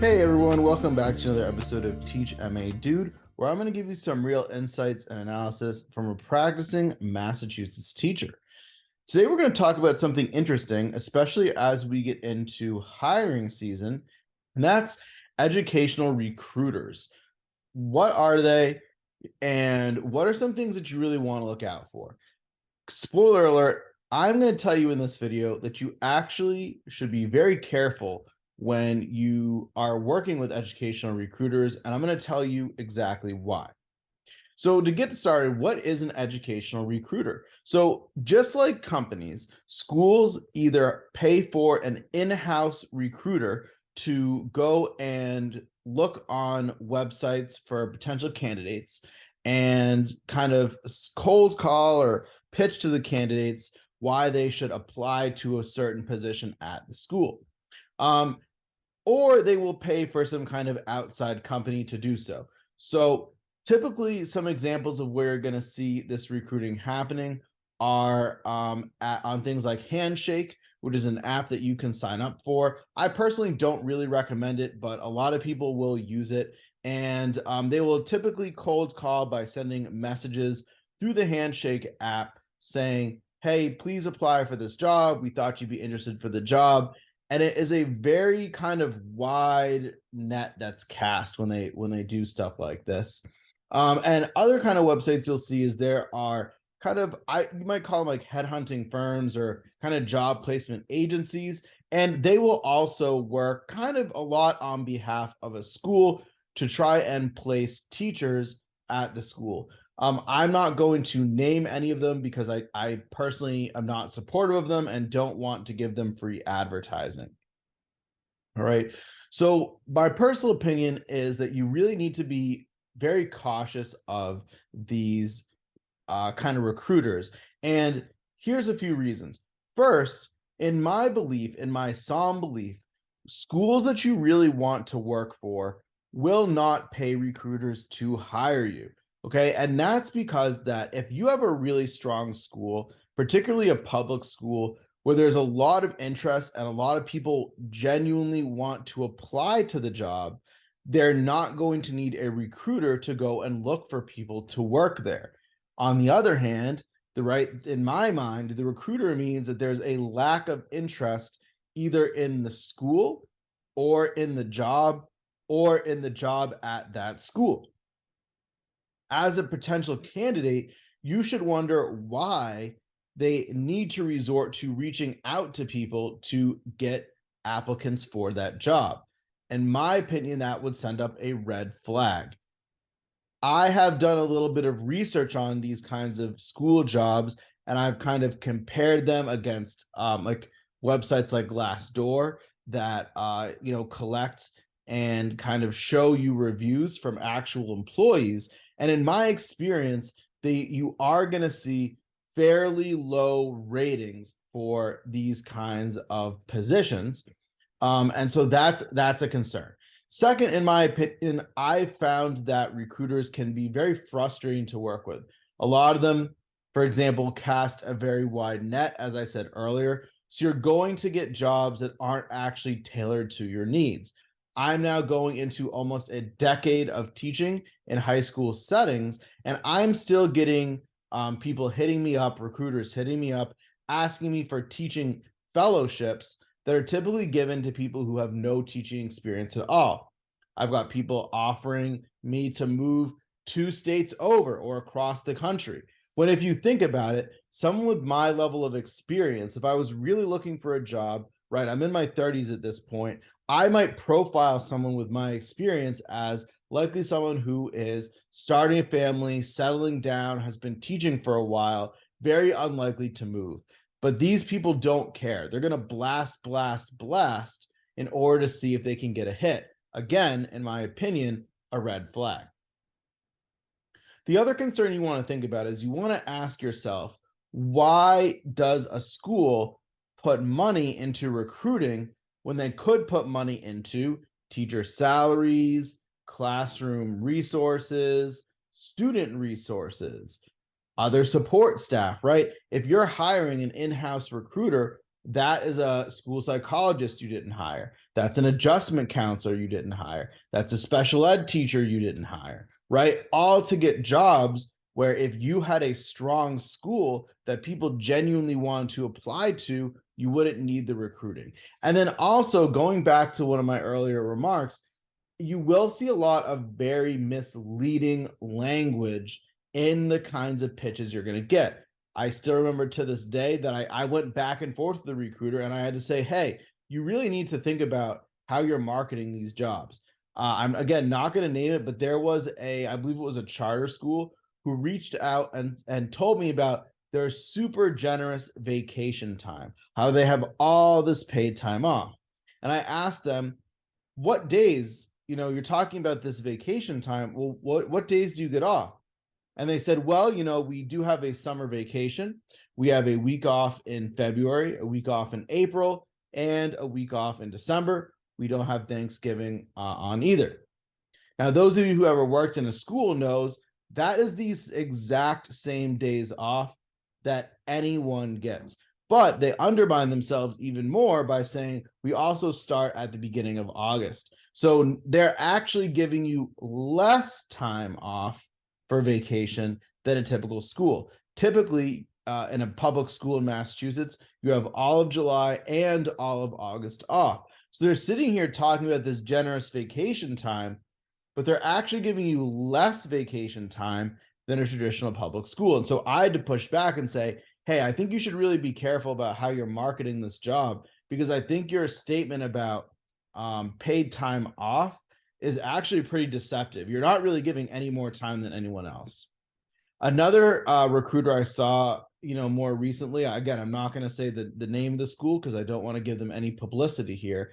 Hey everyone, welcome back to another episode of Teach MA Dude, where I'm going to give you some real insights and analysis from a practicing Massachusetts teacher. Today we're going to talk about something interesting, especially as we get into hiring season, and that's educational recruiters. What are they, and what are some things that you really want to look out for? Spoiler alert, I'm going to tell you in this video that you actually should be very careful when you are working with educational recruiters, and I'm going to tell you exactly why. So to get started, what is an educational recruiter? So just like companies, schools either pay for an in-house recruiter to go and look on websites for potential candidates and kind of cold call or pitch to the candidates why they should apply to a certain position at the school. Or they will pay for some kind of outside company to do so. So typically some examples of where you're going to see this recruiting happening are on things like Handshake, which is an app that you can sign up for. I personally don't really recommend it, but a lot of people will use it. And they will typically cold call by sending messages through the Handshake app saying, hey, please apply for this job. We thought you'd be interested for the job. And it is a very kind of wide net that's cast when they do stuff like this. And other kind of websites you'll see is there are kind of you might call them like headhunting firms or kind of job placement agencies, and they will also work kind of a lot on behalf of a school to try and place teachers at the school. I'm not going to name any of them because I personally am not supportive of them and don't want to give them free advertising. All right. So my personal opinion is that you really need to be very cautious of these kind of recruiters. And here's a few reasons. First, in my belief, in my solemn belief, schools that you really want to work for will not pay recruiters to hire you. Okay. And that's because that if you have a really strong school, particularly a public school, where there's a lot of interest and a lot of people genuinely want to apply to the job, they're not going to need a recruiter to go and look for people to work there. On the other hand, in my mind, the recruiter means that there's a lack of interest either in the school or in the job at that school. As a potential candidate, you should wonder why they need to resort to reaching out to people to get applicants for that job. In my opinion, that would send up a red flag. I have done a little bit of research on these kinds of school jobs, and I've kind of compared them against like websites like Glassdoor that collect and kind of show you reviews from actual employees. And in my experience, you are going to see fairly low ratings for these kinds of positions. And so that's a concern. Second, in my opinion, I found that recruiters can be very frustrating to work with. A lot of them, for example, cast a very wide net, as I said earlier. So you're going to get jobs that aren't actually tailored to your needs. I'm now going into almost a decade of teaching in high school settings, and I'm still getting people hitting me up, recruiters hitting me up, asking me for teaching fellowships that are typically given to people who have no teaching experience at all. I've got people offering me to move 2 states over or across the country. When if you think about it, someone with my level of experience, if I was really looking for a job, right, I'm in my 30s at this point, I might profile someone with my experience as likely someone who is starting a family, settling down, has been teaching for a while, very unlikely to move. But these people don't care. They're going to blast in order to see if they can get a hit. Again, in my opinion, a red flag. The other concern you want to think about is you want to ask yourself, why does a school put money into recruiting when they could put money into teacher salaries, classroom resources, student resources, other support staff, right? If you're hiring an in-house recruiter, That is a school psychologist you didn't hire. That's an adjustment counselor you didn't hire. That's a special ed teacher you didn't hire, right? All to get jobs where if you had a strong school that people genuinely wanted to apply to, you wouldn't need the recruiting. And then also going back to one of my earlier remarks, you will see a lot of very misleading language in the kinds of pitches you're going to get. I still remember to this day that I went back and forth with the recruiter and I had to say, hey, you really need to think about how you're marketing these jobs. I'm again not going to name it, but there was I believe it was a charter school who reached out and told me about their super generous vacation time, how they have all this paid time off. And I asked them, what days, you're talking about this vacation time. Well, what days do you get off? And they said, well, we do have a summer vacation. We have a week off in February, a week off in April, and a week off in December. We don't have Thanksgiving on either. Now, those of you who ever worked in a school knows that is these exact same days off that anyone gets. But they undermine themselves even more by saying we also start at the beginning of August. So they're actually giving you less time off for vacation than a typical school. Typically, in a public school in Massachusetts, you have all of July and all of August off. So they're sitting here talking about this generous vacation time, but they're actually giving you less vacation time than a traditional public school. And so I had to push back and say, hey, I think you should really be careful about how you're marketing this job, because I think your statement about paid time off is actually pretty deceptive. You're not really giving any more time than anyone else. Another recruiter I saw, more recently, again, I'm not going to say the name of the school because I don't want to give them any publicity here,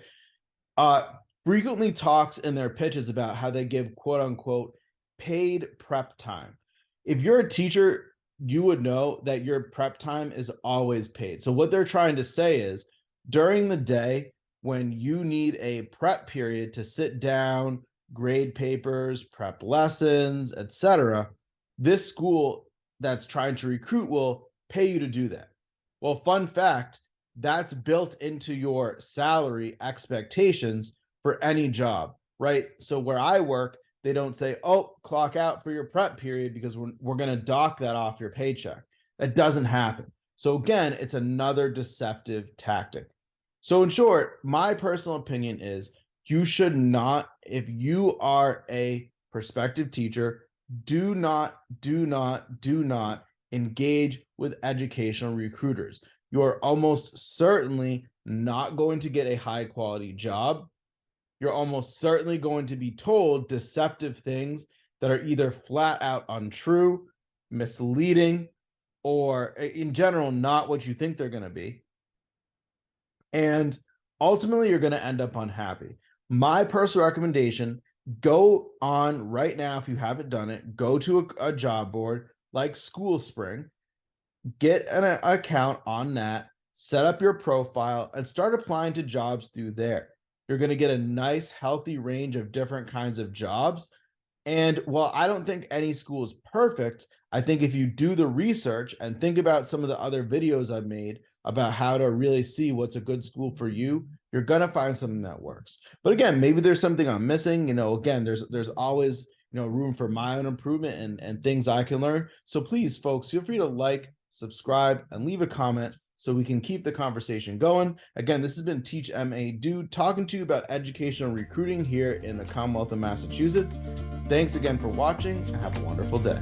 frequently talks in their pitches about how they give quote unquote paid prep time. If you're a teacher, you would know that your prep time is always paid. So what they're trying to say is during the day, when you need a prep period to sit down, grade papers, prep lessons, etc., this school that's trying to recruit will pay you to do that. Well, fun fact, that's built into your salary expectations for any job, right? So where I work, they don't say, oh, clock out for your prep period because we're going to dock that off your paycheck. That doesn't happen. So again, it's another deceptive tactic. So in short, my personal opinion is you should not, if you are a prospective teacher, do not engage with educational recruiters. You are almost certainly not going to get a high quality job. You're almost certainly going to be told deceptive things that are either flat out untrue, misleading, or in general, not what you think they're going to be. And ultimately, you're going to end up unhappy. My personal recommendation, go on right now, if you haven't done it, go to a job board like School Spring, get an account on that, set up your profile, and start applying to jobs through there. You're going to get a nice, healthy range of different kinds of jobs. And while I don't think any school is perfect, I think if you do the research and think about some of the other videos I've made about how to really see what's a good school for you, you're going to find something that works. But again, maybe there's something I'm missing. Again, there's always, room for my own improvement and things I can learn. So please, folks, feel free to like, subscribe, and leave a comment so we can keep the conversation going. Again, this has been Teach MA Dude talking to you about educational recruiting here in the Commonwealth of Massachusetts. Thanks again for watching and have a wonderful day.